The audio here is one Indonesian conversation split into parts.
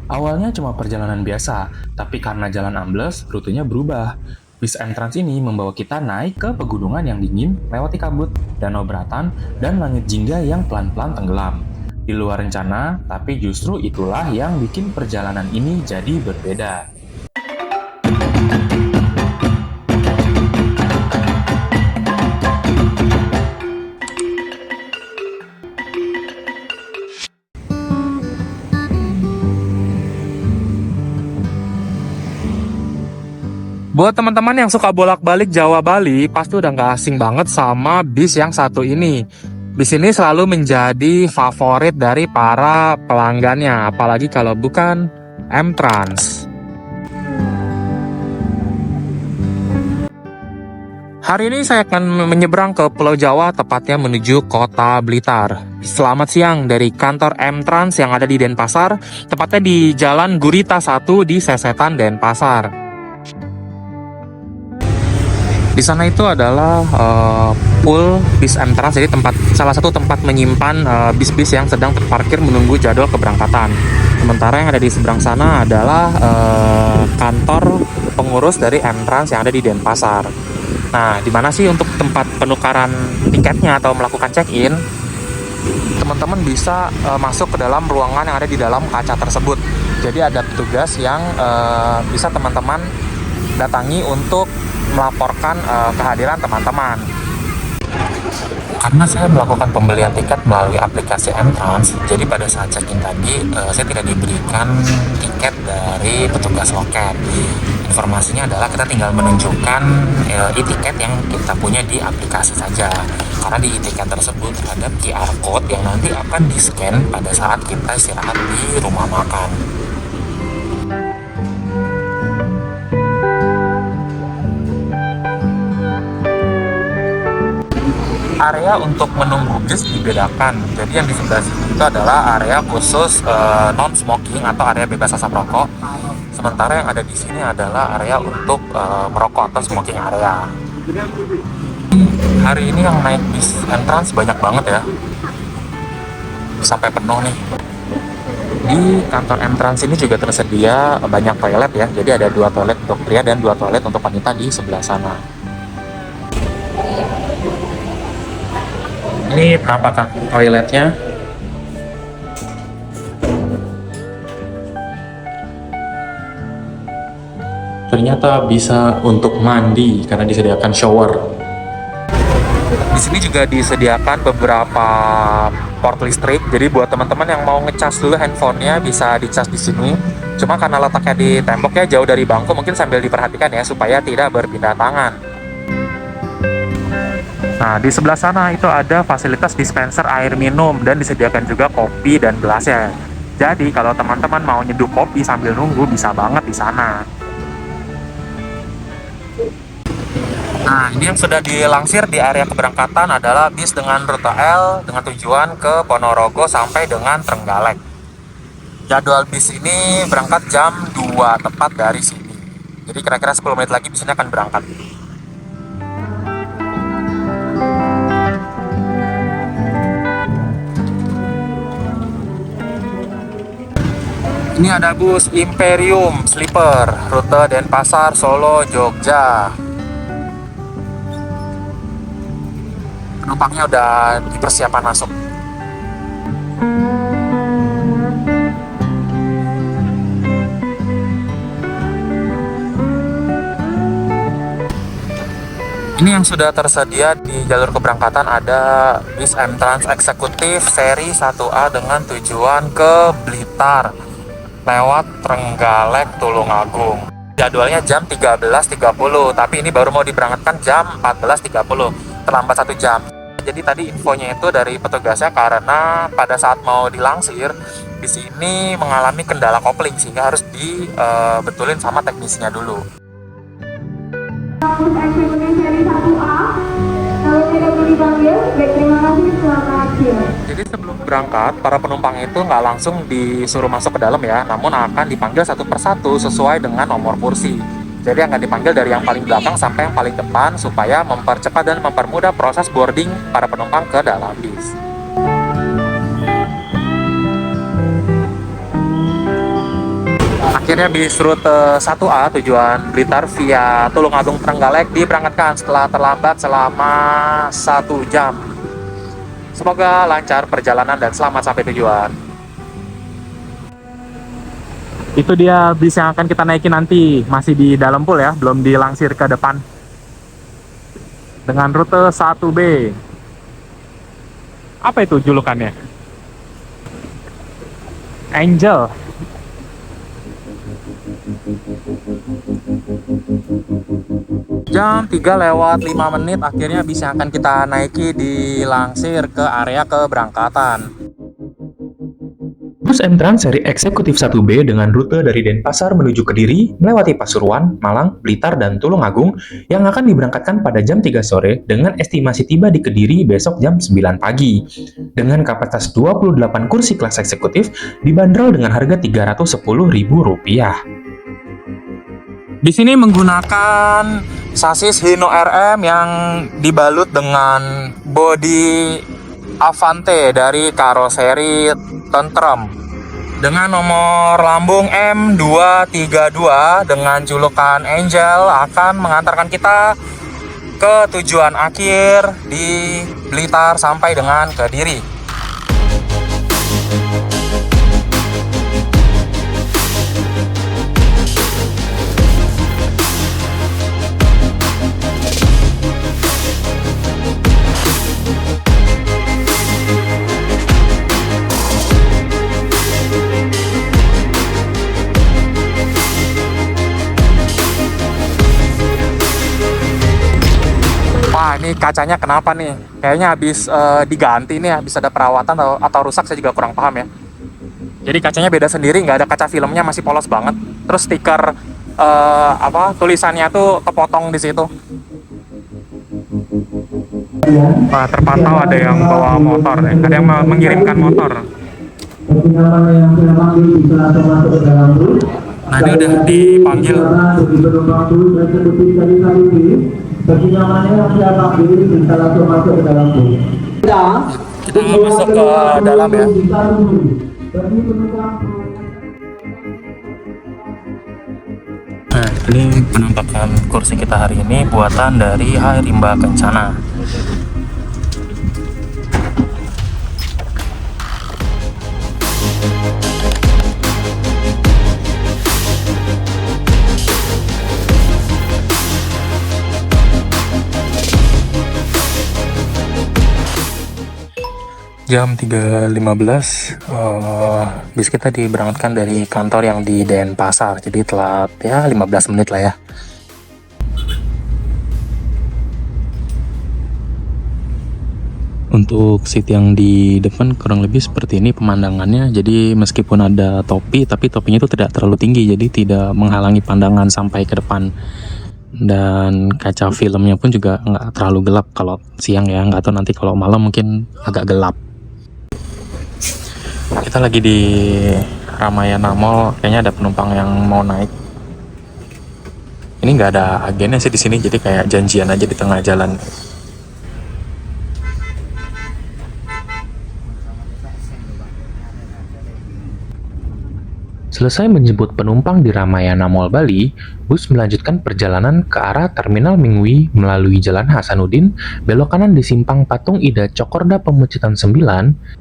Awalnya cuma perjalanan biasa, tapi karena jalan ambles, rutenya berubah. Bis Entrance ini membawa kita naik ke pegunungan yang dingin, lewati kabut, danau beratan, dan langit jingga yang pelan-pelan tenggelam. Di luar rencana, tapi justru itulah yang bikin perjalanan ini jadi berbeda. Buat teman-teman yang suka bolak-balik Jawa Bali, pasti udah nggak asing banget sama bis yang satu ini. Bis ini selalu menjadi favorit dari para pelanggannya, apalagi kalau bukan M-Trans. Hari ini saya akan menyeberang ke Pulau Jawa, tepatnya menuju Kota Blitar. Selamat siang dari kantor M-Trans yang ada di Denpasar, tepatnya di Jalan Gurita 1 di Sesetan, Denpasar. Di sana itu adalah pool bis M-Trans, jadi salah satu tempat menyimpan bis-bis yang sedang terparkir menunggu jadwal keberangkatan. Sementara yang ada di seberang sana adalah kantor pengurus dari M-Trans yang ada di Denpasar. Nah, di mana sih untuk tempat penukaran tiketnya atau melakukan check-in? Teman-teman bisa masuk ke dalam ruangan yang ada di dalam kaca tersebut. Jadi ada petugas yang bisa teman-teman datangi untuk melaporkan kehadiran teman-teman. Karena saya melakukan pembelian tiket melalui aplikasi M-Trans, jadi pada saat check-in tadi saya tidak diberikan tiket dari petugas loket. Informasinya adalah kita tinggal menunjukkan e-tiket yang kita punya di aplikasi saja. Karena di e-tiket tersebut ada QR code yang nanti akan di-scan pada saat kita istirahat di rumah makan. Area untuk menunggu bis dibedakan. Jadi yang di sebelah sini itu adalah area khusus non-smoking atau area bebas asap rokok. Sementara yang ada di sini adalah area untuk merokok atau smoking area. Hari ini yang naik bis Entrance banyak banget ya, sampai penuh nih. Di kantor Entrance ini juga tersedia banyak toilet ya. Jadi ada 2 toilet untuk pria dan 2 toilet untuk wanita di sebelah sana. Ini penampakan toiletnya. Ternyata bisa untuk mandi karena disediakan shower. Di sini juga disediakan beberapa port listrik. Jadi buat teman-teman yang mau ngecas dulu handphonenya bisa dicas di sini. Cuma karena letaknya di temboknya jauh dari bangku, mungkin sambil diperhatikan ya supaya tidak berpindah tangan. Nah, di sebelah sana itu ada fasilitas dispenser air minum dan disediakan juga kopi dan gelasnya. Jadi, kalau teman-teman mau nyeduh kopi sambil nunggu, bisa banget di sana. Nah, ini yang sudah dilansir di area keberangkatan adalah bis dengan rute L dengan tujuan ke Ponorogo sampai dengan Trenggalek. Jadwal bis ini berangkat jam 2 tepat dari sini. Jadi kira-kira 10 menit lagi bis ini akan berangkat. Ini ada bus Imperium Sleeper, rute Denpasar, Solo, Jogja. Penumpangnya udah dipersiapkan masuk. Ini yang sudah tersedia di jalur keberangkatan ada bis M-Trans Eksekutif seri 1A dengan tujuan ke Blitar lewat Trenggalek, Tulungagung. Jadwalnya jam 13.30, tapi ini baru mau diberangkatkan jam 14.30, terlambat 1 jam. Jadi tadi infonya itu dari petugasnya karena pada saat mau dilangsir di sini mengalami kendala kopling sehingga harus dibetulin sama teknisnya dulu. Eksekutif seri 1A, kalau tidak perlu dipanggil, baik terima kasih, selamat siang. Jadi sebelum berangkat, para penumpang itu nggak langsung disuruh masuk ke dalam ya, namun akan dipanggil satu persatu sesuai dengan nomor kursi. Jadi akan dipanggil dari yang paling belakang sampai yang paling depan supaya mempercepat dan mempermudah proses boarding para penumpang ke dalam bis. Akhirnya bis rute 1A tujuan Blitar via Tulungagung Trenggalek diberangkatkan setelah terlambat selama 1 jam. Semoga lancar perjalanan dan selamat sampai tujuan. Itu dia bis yang akan kita naikin nanti, masih di dalam pool ya, belum dilangsir ke depan. Dengan rute 1B. Apa itu julukannya? Angel. Jam 3:05 akhirnya bis yang akan kita naiki dilangsir ke area keberangkatan. Bus M-Trans seri eksekutif 1B dengan rute dari Denpasar menuju Kediri, melewati Pasuruan, Malang, Blitar, dan Tulungagung yang akan diberangkatkan pada jam 3 sore dengan estimasi tiba di Kediri besok jam 9 pagi. Dengan kapasitas 28 kursi kelas eksekutif, dibanderol dengan harga Rp310.000. Di sini menggunakan sasis Hino RM yang dibalut dengan bodi Avante dari karoseri Tentrem dengan nomor lambung M232 dengan julukan Angel akan mengantarkan kita ke tujuan akhir di Blitar sampai dengan Kediri. Wah, ini kacanya kenapa nih? Kayaknya habis diganti nih, habis ada perawatan atau rusak, saya juga kurang paham ya. Jadi kacanya beda sendiri, nggak ada kaca filmnya, masih polos banget. Terus stiker tulisannya tuh kepotong di situ. Wah, terpantau ada yang bawa motor nih, ada yang mengirimkan motor. Nah, ini udah dipanggil. Bagi nyamannya yang sudah ambil bisa langsung masuk ke dalam bus. Kita masuk ke dalam ya. Nah, ini penampakan kursi kita hari ini buatan dari Hai Rimba Kencana. Jam 3:15 bis kita diberangkatkan dari kantor yang di Denpasar, jadi telat ya 15 menit lah ya. Untuk seat yang di depan kurang lebih seperti ini pemandangannya, jadi meskipun ada topi tapi topinya itu tidak terlalu tinggi, jadi tidak menghalangi pandangan sampai ke depan. Dan kaca filmnya pun juga nggak terlalu gelap kalau siang ya, nggak tahu nanti kalau malam mungkin agak gelap. Kita lagi di Ramayana Mall, kayaknya ada penumpang yang mau naik. Ini nggak ada agennya sih di sini, jadi kayak janjian aja di tengah jalan. Selesai menjemput penumpang di Ramayana Mall Bali, bus melanjutkan perjalanan ke arah Terminal Mingwi melalui Jalan Hasanuddin, belok kanan di Simpang Patung Ida Cokorda Pemucitan 9,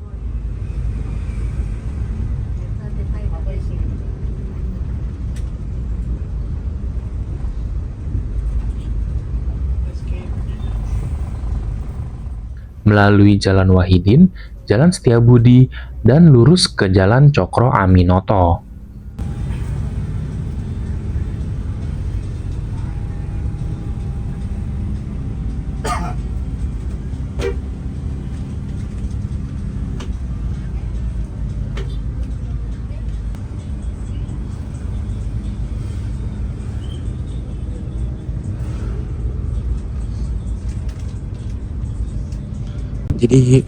melalui Jalan Wahidin, Jalan Setiabudi, dan lurus ke Jalan Cokro Aminoto. Jadi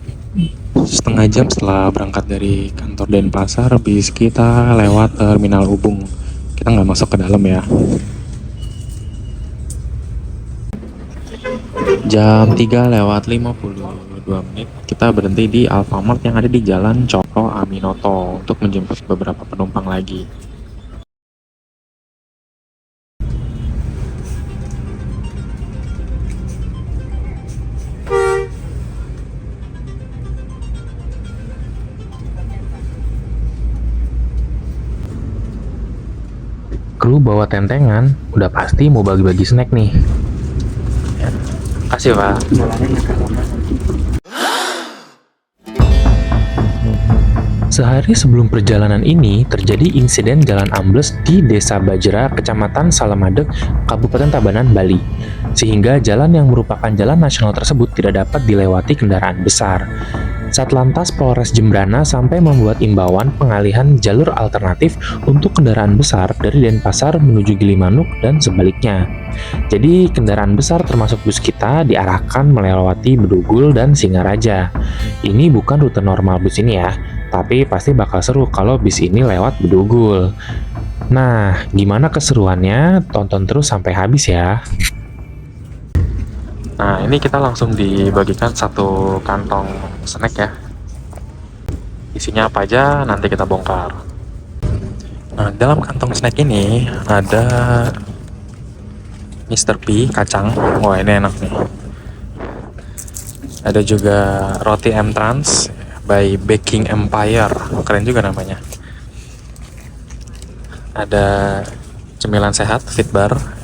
setengah jam setelah berangkat dari kantor Denpasar, bis kita lewat Terminal Ubung. Kita nggak masuk ke dalam ya. Jam 3:52 kita berhenti di Alfamart yang ada di Jalan Cokro Aminoto untuk menjemput beberapa penumpang lagi. kru bawa tentengan, udah pasti mau bagi-bagi snack nih. Kasih, Pak. Sehari sebelum perjalanan ini, terjadi insiden jalan ambles di Desa Bajra, Kecamatan Salamadeg, Kabupaten Tabanan, Bali. Sehingga jalan yang merupakan jalan nasional tersebut tidak dapat dilewati kendaraan besar. Satlantas Polres Jembrana sampai membuat imbauan pengalihan jalur alternatif untuk kendaraan besar dari Denpasar menuju Gilimanuk dan sebaliknya. Jadi kendaraan besar termasuk bus kita diarahkan melewati Bedugul dan Singaraja. Ini bukan rute normal bus ini ya, tapi pasti bakal seru kalau bis ini lewat Bedugul. Nah, gimana keseruannya? Tonton terus sampai habis ya. Nah, ini kita langsung dibagikan satu kantong snack ya. Isinya apa aja nanti kita bongkar. Nah, dalam kantong snack ini ada Mr. P kacang. Wah, ini enak nih. Ada juga roti M-Trans by Baking Empire. Keren juga namanya. Ada cemilan sehat, Fit Bar.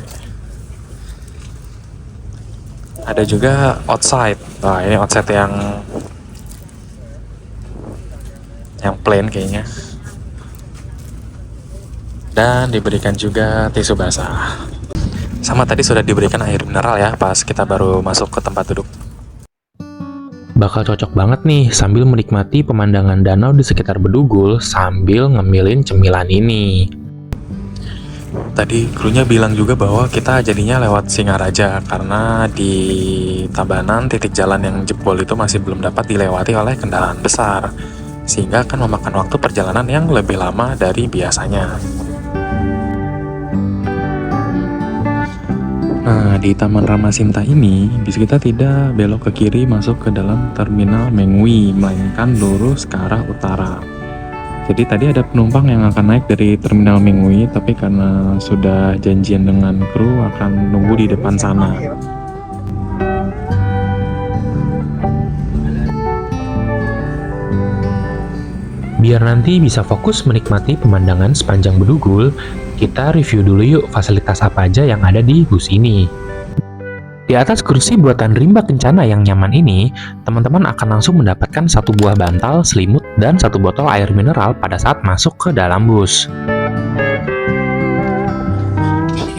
Ada juga outside. Wah, ini outside yang plain kayaknya. Dan diberikan juga tisu basah. Sama tadi sudah diberikan air mineral ya pas kita baru masuk ke tempat duduk. Bakal cocok banget nih sambil menikmati pemandangan danau di sekitar Bedugul sambil ngemilin cemilan ini. Tadi krunya bilang juga bahwa kita jadinya lewat Singaraja karena di Tabanan titik jalan yang jebol itu masih belum dapat dilewati oleh kendaraan besar, sehingga akan memakan waktu perjalanan yang lebih lama dari biasanya. Nah, di Taman Ramasinta ini bis kita tidak belok ke kiri masuk ke dalam terminal Mengwi, melainkan lurus ke arah utara. Jadi tadi ada penumpang yang akan naik dari terminal Mengwi, tapi karena sudah janjian dengan kru akan nunggu di depan sana. Biar nanti bisa fokus menikmati pemandangan sepanjang Bedugul, kita review dulu yuk fasilitas apa aja yang ada di bus ini. Di atas kursi buatan Rimba Kencana yang nyaman ini, teman-teman akan langsung mendapatkan satu buah bantal, selimut, dan satu botol air mineral pada saat masuk ke dalam bus.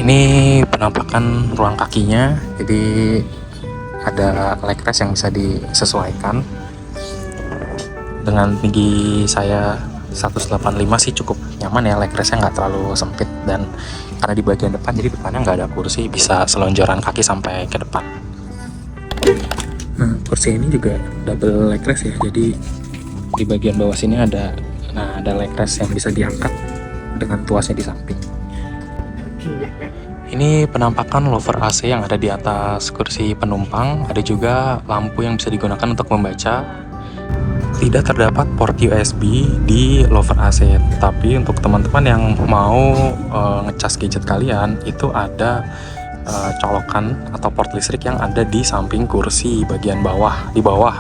Ini penampakan ruang kakinya, jadi ada leg rest yang bisa disesuaikan. Dengan tinggi saya 185 sih cukup nyaman ya, leg restnya nggak terlalu sempit, dan karena di bagian depan jadi depannya nggak ada kursi, bisa selonjoran kaki sampai ke depan. Nah, kursi ini juga double leg rest ya, jadi di bagian bawah sini ada leg rest yang bisa diangkat dengan tuasnya di samping. Ini penampakan louver AC yang ada di atas kursi penumpang, ada juga lampu yang bisa digunakan untuk membaca. Tidak terdapat port USB di louver AC, tapi untuk teman-teman yang mau ngecas gadget kalian, itu ada colokan atau port listrik yang ada di samping kursi bagian bawah, di bawah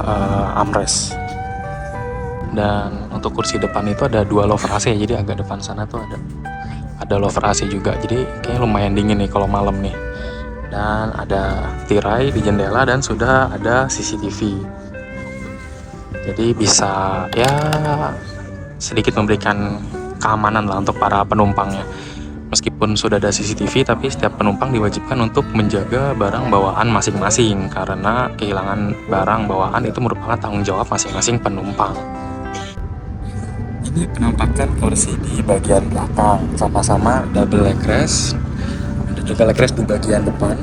armrest. Dan untuk kursi depan itu ada dua louver AC, jadi agak depan sana tuh ada louver AC juga, jadi kayaknya lumayan dingin nih kalau malam nih. Dan ada tirai di jendela dan sudah ada CCTV. Jadi bisa ya sedikit memberikan keamanan lah untuk para penumpangnya. Meskipun sudah ada CCTV, tapi setiap penumpang diwajibkan untuk menjaga barang bawaan masing-masing, karena kehilangan barang bawaan itu merupakan tanggung jawab masing-masing penumpang. Ini penampakan kursi di bagian belakang, sama-sama double leg rest. Ada juga leg rest di bagian depan.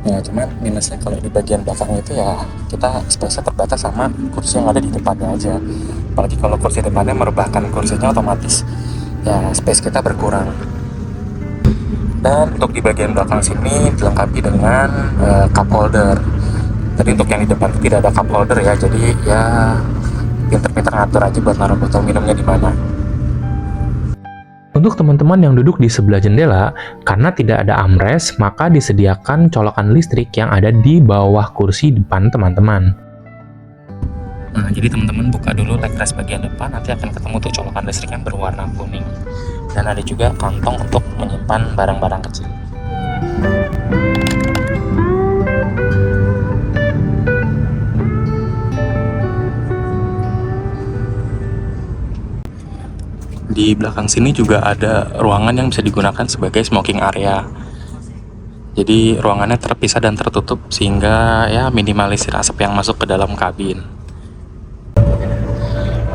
Ya, cuman minusnya kalau di bagian belakang itu ya kita space-nya terbatas sama kursi yang ada di depannya aja. Apalagi kalau kursi depannya merebahkan kursinya, otomatis ya space kita berkurang. Dan untuk di bagian belakang sini dilengkapi dengan cup holder. Jadi untuk yang di depan tidak ada cup holder ya, jadi ya pinter-pinter ngatur aja buat naruh botol minumnya di mana. Untuk teman-teman yang duduk di sebelah jendela, karena tidak ada armrest, maka disediakan colokan listrik yang ada di bawah kursi depan teman-teman. Nah, jadi teman-teman buka dulu leg rest bagian depan, nanti akan ketemu tuh colokan listrik yang berwarna kuning. dan ada juga kantong untuk menyimpan barang-barang kecil. Di belakang sini juga ada ruangan yang bisa digunakan sebagai smoking area. Jadi ruangannya terpisah dan tertutup sehingga ya minimalisir asap yang masuk ke dalam kabin.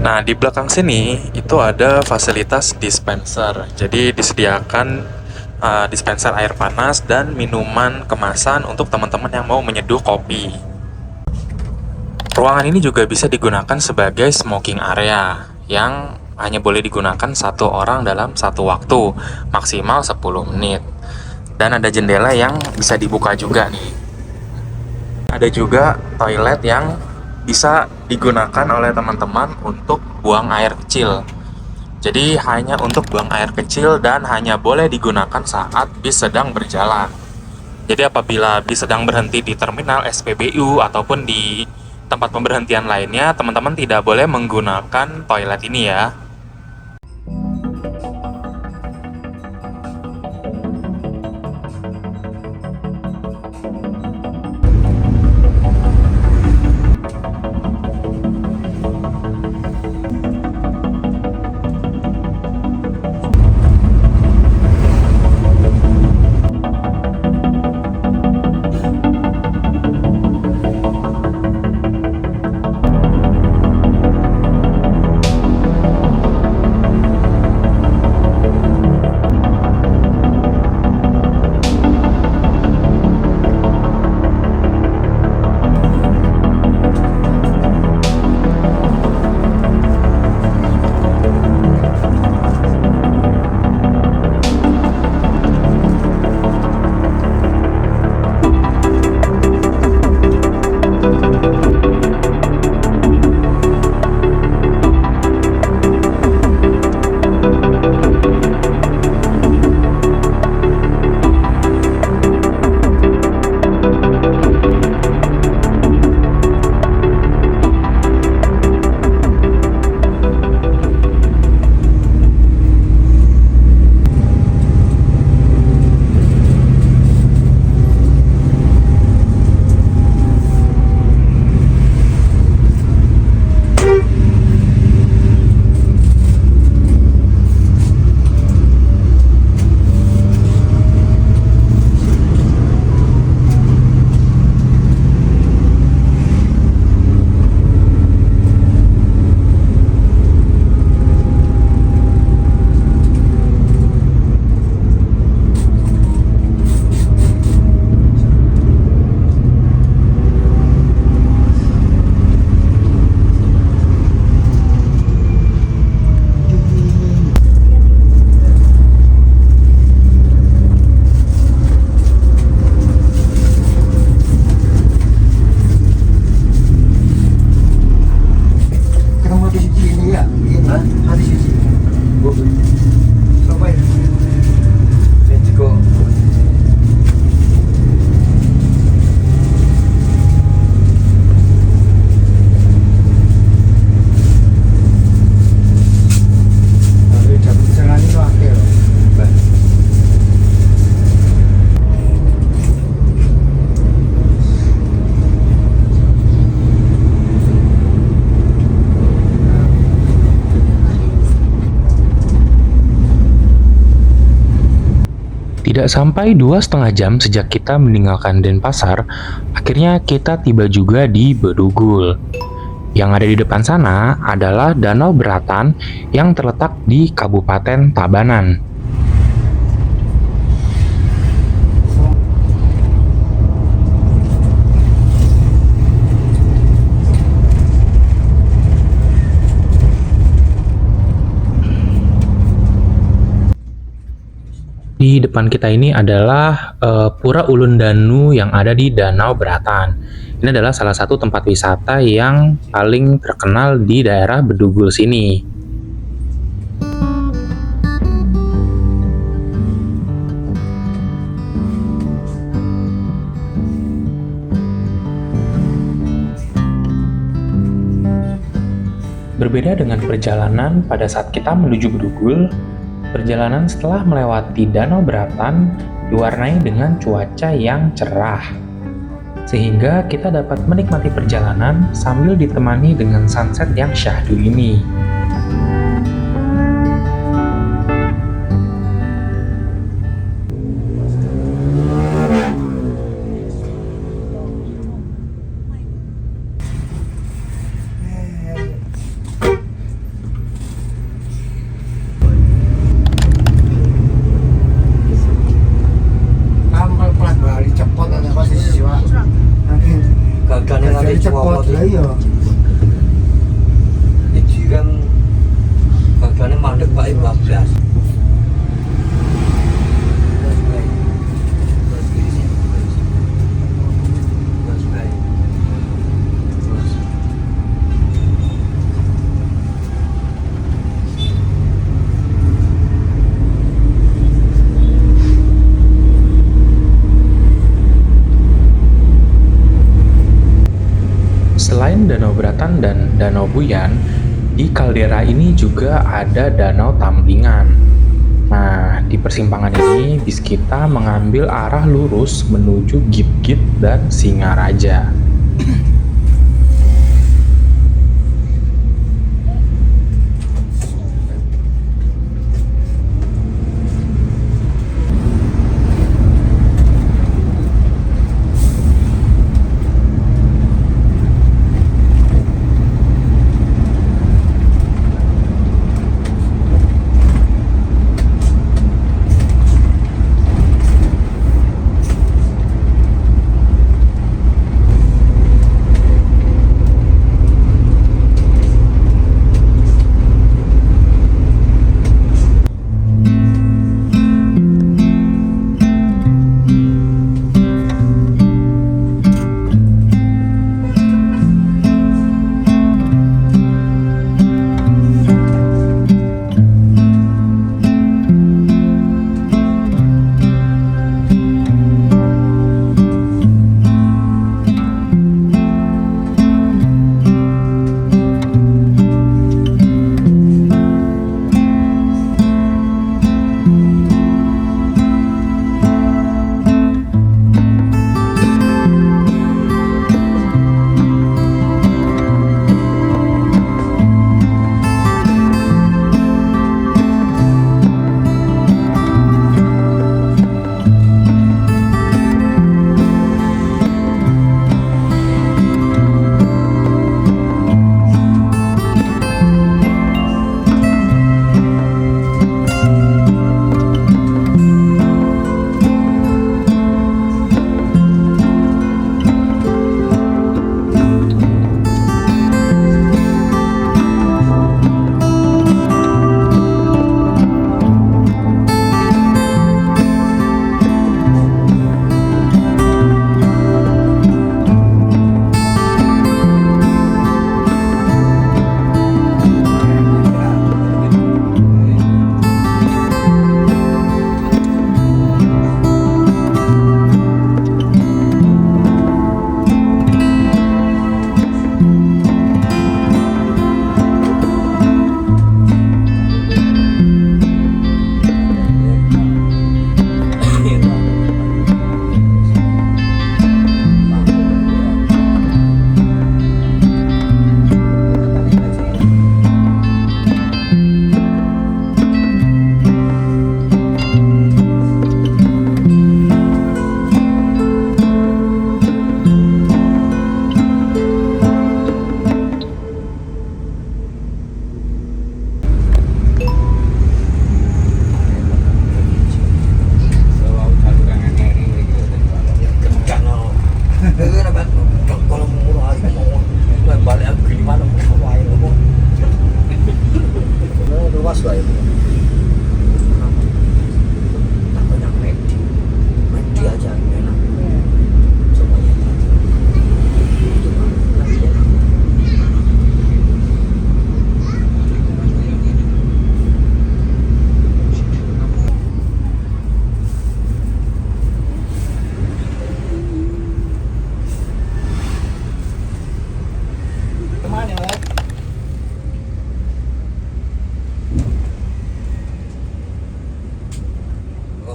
Nah, di belakang sini itu ada fasilitas dispenser. Jadi disediakan dispenser air panas dan minuman kemasan untuk teman-teman yang mau menyeduh kopi. Ruangan ini juga bisa digunakan sebagai smoking area yang hanya boleh digunakan satu orang dalam satu waktu, maksimal 10 menit. Dan ada jendela yang bisa dibuka juga nih. Ada juga toilet yang bisa digunakan oleh teman-teman untuk buang air kecil. Jadi hanya untuk buang air kecil dan hanya boleh digunakan saat bis sedang berjalan. Jadi apabila bis sedang berhenti di terminal SPBU ataupun di tempat pemberhentian lainnya, teman-teman tidak boleh menggunakan toilet ini ya. Tidak sampai 2,5 jam sejak kita meninggalkan Denpasar, akhirnya kita tiba juga di Bedugul. Yang ada di depan sana adalah Danau Beratan yang terletak di Kabupaten Tabanan. Di depan kita ini adalah Pura Ulun Danu yang ada di Danau Beratan. Ini adalah salah satu tempat wisata yang paling terkenal di daerah Bedugul sini. Berbeda dengan perjalanan pada saat kita menuju Bedugul, Perjalanan setelah melewati Danau Beratan diwarnai dengan cuaca yang cerah, sehingga kita dapat menikmati perjalanan sambil ditemani dengan sunset yang syahdu ini. Tambal pelat balik cepot ada pasti siwa. Nanti Gagalnya nanti cepot lah iya. Iji kan gagalnya mandek Pak 14. Selain Danau Beratan dan Danau Buyan, di kaldera ini juga ada Danau Tamblingan. Nah, di persimpangan ini bis kita mengambil arah lurus menuju Git-Git dan Singaraja.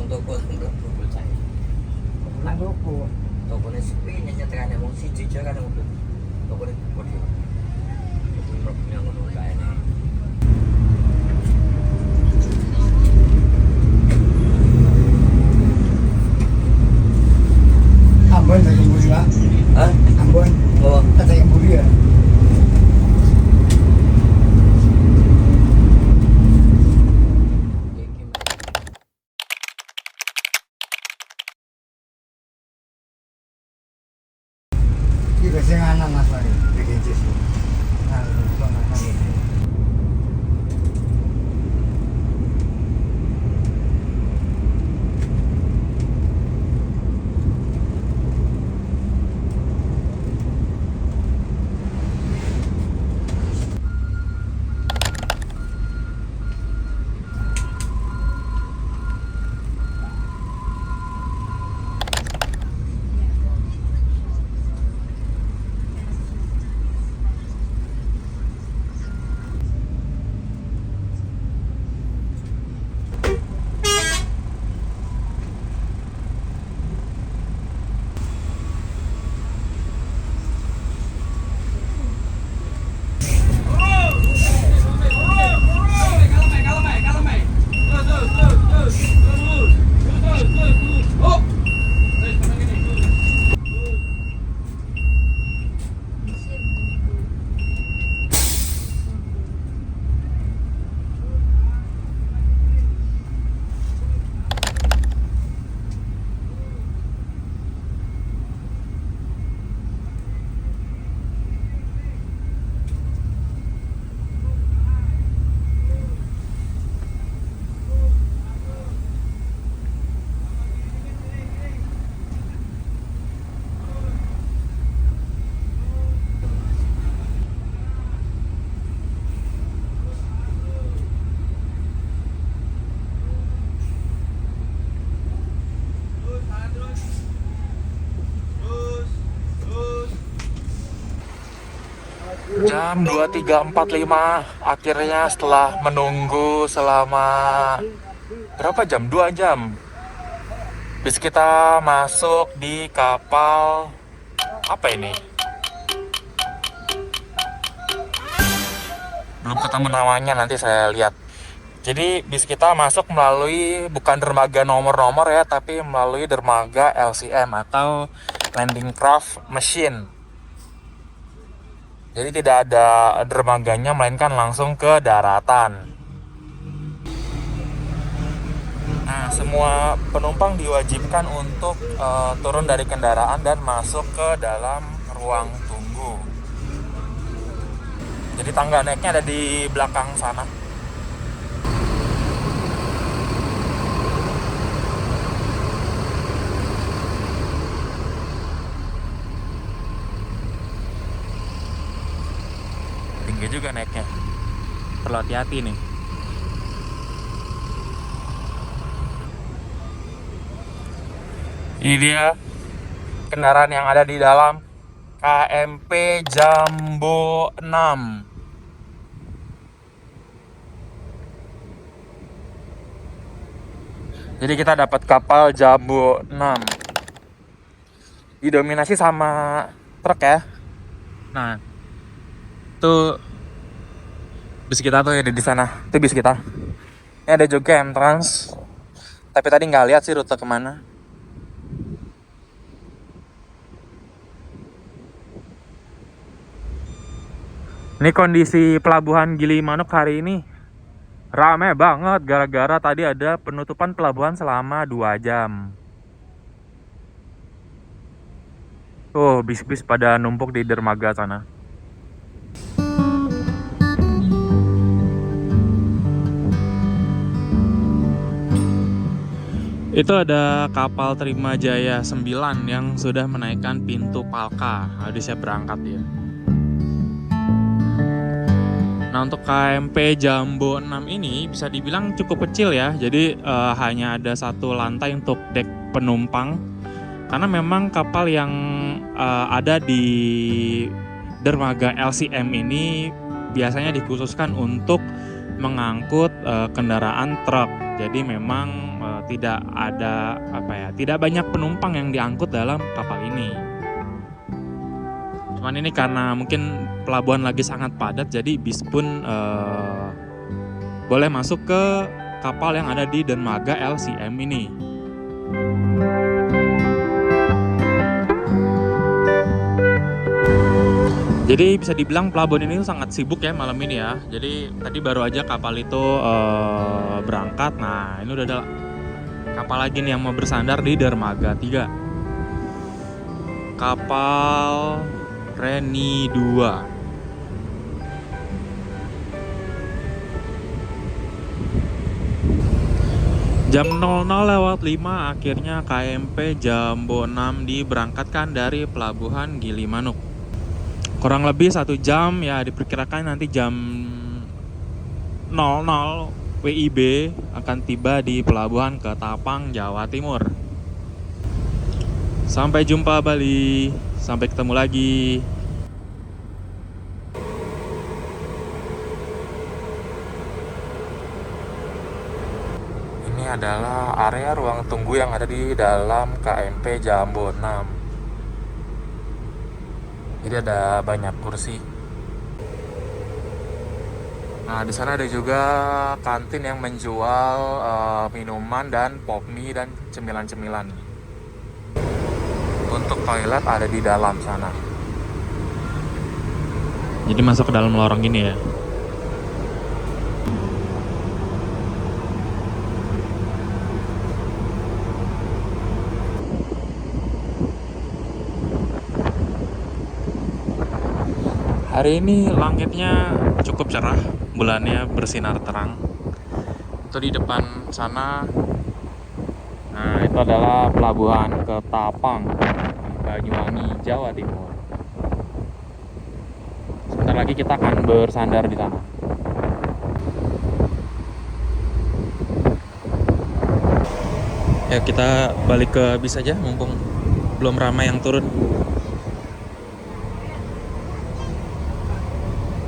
wong toko mlebu bocah. Nang toko. Tokone sepi nyetrane wong siji aja kan wong. Tokone gede. Mlebu nang ngono kae. Ambon saya yang buri lah. Hah? Ambon. Oh, Saya yang buri ya. Ini biasanya anak mas Mari. Bikin jus. Nah, itu anak ini. Jam 23.45 akhirnya setelah menunggu selama berapa jam? 2 jam. Bis kita masuk di kapal apa ini? Belum ketemu namanya, nanti saya lihat. Jadi bis kita masuk melalui bukan dermaga nomor-nomor ya, tapi melalui dermaga LCM atau Landing Craft Machine. Jadi tidak ada dermaganya, melainkan langsung ke daratan. Nah, semua penumpang diwajibkan untuk turun dari kendaraan dan masuk ke dalam ruang tunggu. Jadi tangga naiknya ada di belakang sana. Tinggi juga naiknya. Perlu hati-hati nih. Ini dia kendaraan yang ada di dalam KMP Jambo 6. Jadi kita dapat kapal Jambo 6. Didominasi sama truk ya. Nah, itu bis kita tuh ada di sana. Itu bis kita. Ini ada juga entrance. Tapi tadi nggak lihat sih rute kemana. Ini kondisi pelabuhan Gilimanuk hari ini rame banget gara-gara tadi ada penutupan pelabuhan selama 2 jam. Tuh bis-bis pada numpuk di dermaga sana. Itu ada kapal Trimajaya 9 yang sudah menaikkan pintu Palka. Habis saya berangkat ya. Nah, untuk KMP Jambo 6 ini bisa dibilang cukup kecil ya. Jadi hanya ada satu lantai untuk dek penumpang. Karena memang kapal yang ada di dermaga LCM ini biasanya dikhususkan untuk mengangkut kendaraan truk. Jadi memang tidak banyak penumpang yang diangkut dalam kapal ini. Cuman ini karena mungkin pelabuhan lagi sangat padat, jadi bis pun boleh masuk ke kapal yang ada di dermaga LCM ini. Jadi bisa dibilang pelabuhan ini sangat sibuk ya malam ini ya. Jadi tadi baru aja kapal itu berangkat. Nah ini udah ada kapal lagi nih yang mau bersandar di dermaga 3. Kapal Reni 2. Jam 00.05 akhirnya KMP Jambo 6 diberangkatkan dari Pelabuhan Gilimanuk. Kurang lebih 1 jam ya, diperkirakan nanti jam 00 WIB akan tiba di Pelabuhan Ketapang, Jawa Timur. Sampai jumpa Bali, sampai ketemu lagi. Ini adalah area ruang tunggu yang ada di dalam KMP Jambo 6. Jadi ada banyak kursi. Nah, di sana ada juga kantin yang menjual minuman dan pop mie dan cemilan-cemilan. Untuk toilet ada di dalam sana. Jadi masuk ke dalam lorong ini ya. Hari ini langitnya cukup cerah, bulannya bersinar terang. Itu di depan sana. Nah, itu adalah Pelabuhan Ketapang, Banyuwangi, Jawa Timur. Sebentar lagi kita akan bersandar di sana. Ya, kita balik ke bis aja, mumpung belum ramai yang turun.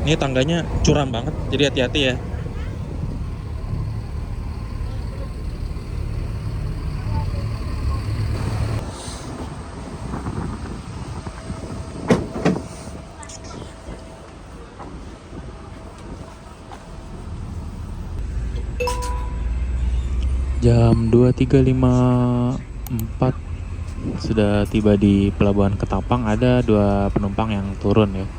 Ini tangganya curam banget, jadi hati-hati ya. Jam 23.54 sudah tiba di Pelabuhan Ketapang. Ada 2 penumpang yang turun ya.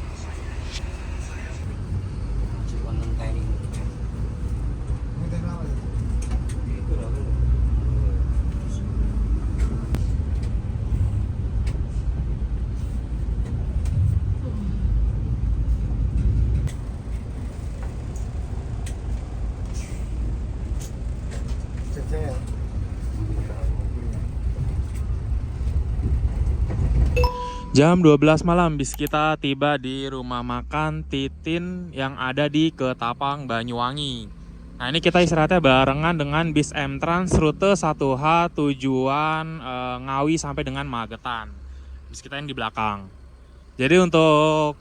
Jam 12 malam bis kita tiba di rumah makan Titin yang ada di Ketapang, Banyuwangi. Nah, ini kita istirahatnya barengan dengan bis M-Trans rute 1H tujuan Ngawi sampai dengan Magetan. Bis kita yang di belakang. Jadi untuk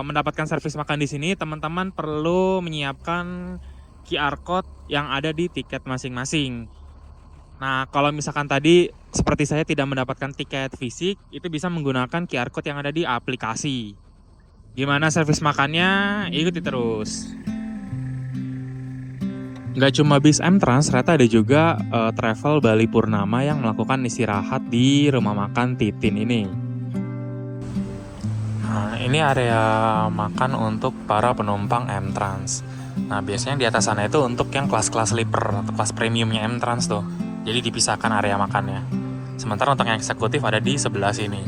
mendapatkan servis makan di sini, teman-teman perlu menyiapkan QR code yang ada di tiket masing-masing. Nah, kalau misalkan tadi seperti saya tidak mendapatkan tiket fisik, itu bisa menggunakan QR code yang ada di aplikasi. Gimana servis makannya? Ikuti terus. Nggak cuma bis M-Trans, ternyata ada juga travel Bali Purnama yang melakukan istirahat di rumah makan Titin ini. Nah, ini area makan untuk para penumpang M-Trans. Nah, biasanya di atas sana itu untuk yang kelas-kelas sleeper atau kelas premiumnya M-Trans tuh. Jadi dipisahkan area makannya. Sementara untuk yang eksekutif ada di sebelah sini.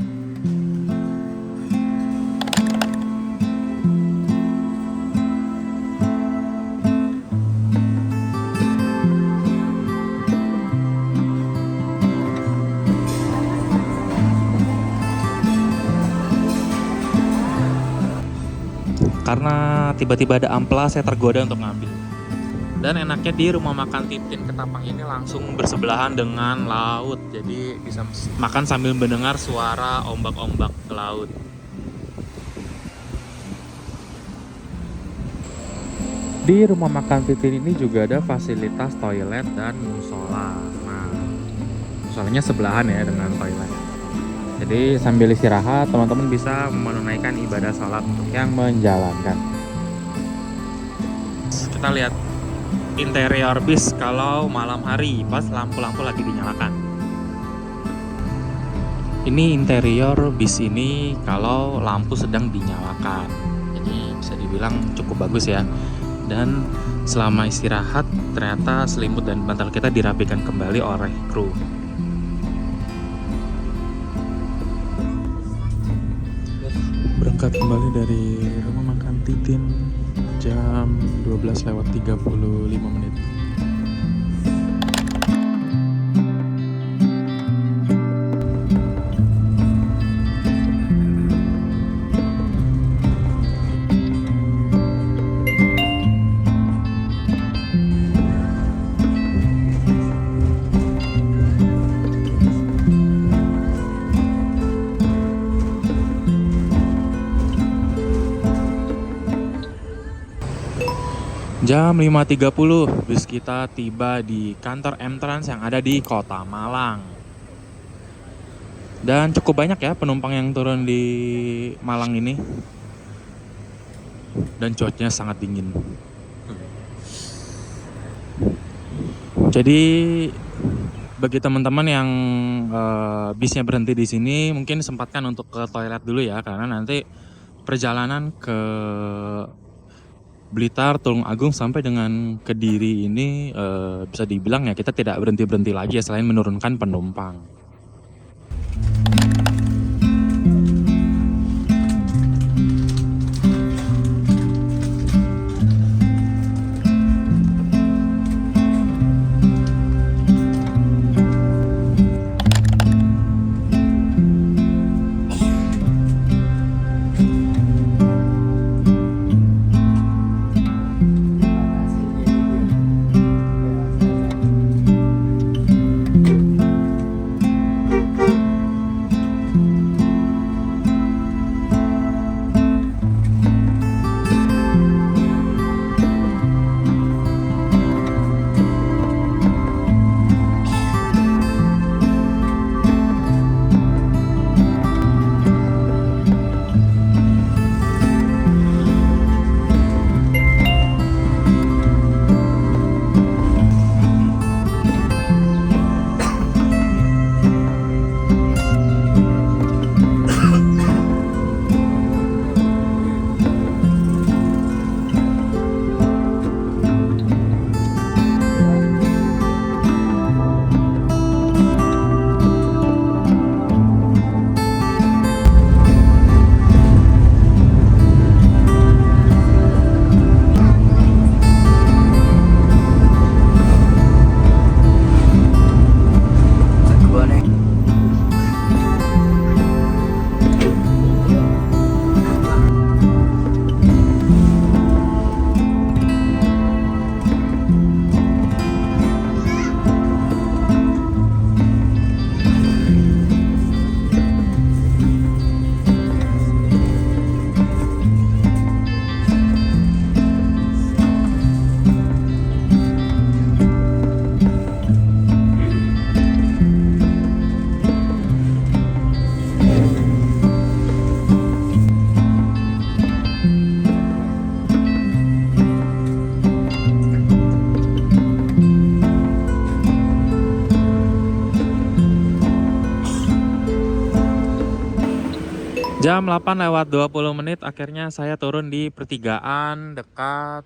Karena tiba-tiba ada amplas, saya tergoda untuk ngambil. Dan enaknya di rumah makan Titin Ketapang ini langsung bersebelahan dengan laut. Jadi bisa makan sambil mendengar suara ombak-ombak ke laut. Di rumah makan Titin ini juga ada fasilitas toilet dan musola. Nah, musolanya sebelahan ya dengan toilet. Jadi sambil istirahat, teman-teman bisa menunaikan ibadah sholat untuk yang menjalankan. Kita lihat interior bis kalau malam hari pas lampu-lampu lagi dinyalakan. Ini interior bis ini kalau lampu sedang dinyalakan. Jadi bisa dibilang cukup bagus ya. Dan selama istirahat ternyata selimut dan bantal kita dirapikan kembali oleh kru. Berangkat kembali dari rumah makan Titin jam 12:35. Jam 5.30 bis kita tiba di kantor M-Trans yang ada di Kota Malang. Dan cukup banyak ya penumpang yang turun di Malang ini. Dan cuacanya sangat dingin. Jadi bagi teman-teman yang bisnya berhenti di sini, mungkin sempatkan untuk ke toilet dulu ya, karena nanti perjalanan ke Blitar, Tulung Agung sampai dengan Kediri ini bisa dibilang ya kita tidak berhenti-berhenti lagi ya selain menurunkan penumpang. Jam 8:20 akhirnya saya turun di pertigaan dekat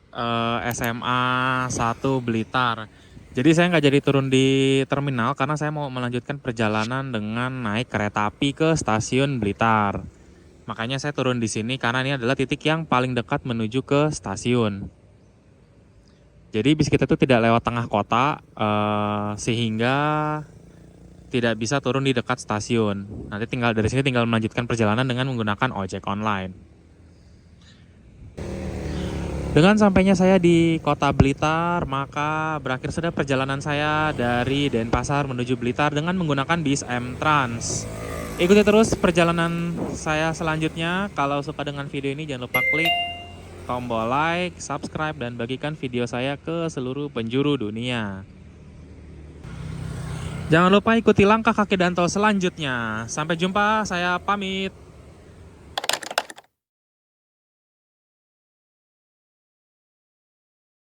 SMA 1 Blitar. Jadi saya nggak jadi turun di terminal karena saya mau melanjutkan perjalanan dengan naik kereta api ke stasiun Blitar. Makanya saya turun di sini karena ini adalah titik yang paling dekat menuju ke stasiun. Jadi bis kita itu tidak lewat tengah kota sehingga tidak bisa turun di dekat stasiun. Nanti dari sini tinggal melanjutkan perjalanan dengan menggunakan ojek online. Dengan sampainya saya di kota Blitar, maka berakhir sudah perjalanan saya dari Denpasar menuju Blitar dengan menggunakan bis M-Trans. Ikuti terus perjalanan saya selanjutnya. Kalau suka dengan video ini jangan lupa klik tombol like, subscribe, dan bagikan video saya ke seluruh penjuru dunia. Jangan lupa ikuti langkah kaki Danto selanjutnya. Sampai jumpa, saya pamit.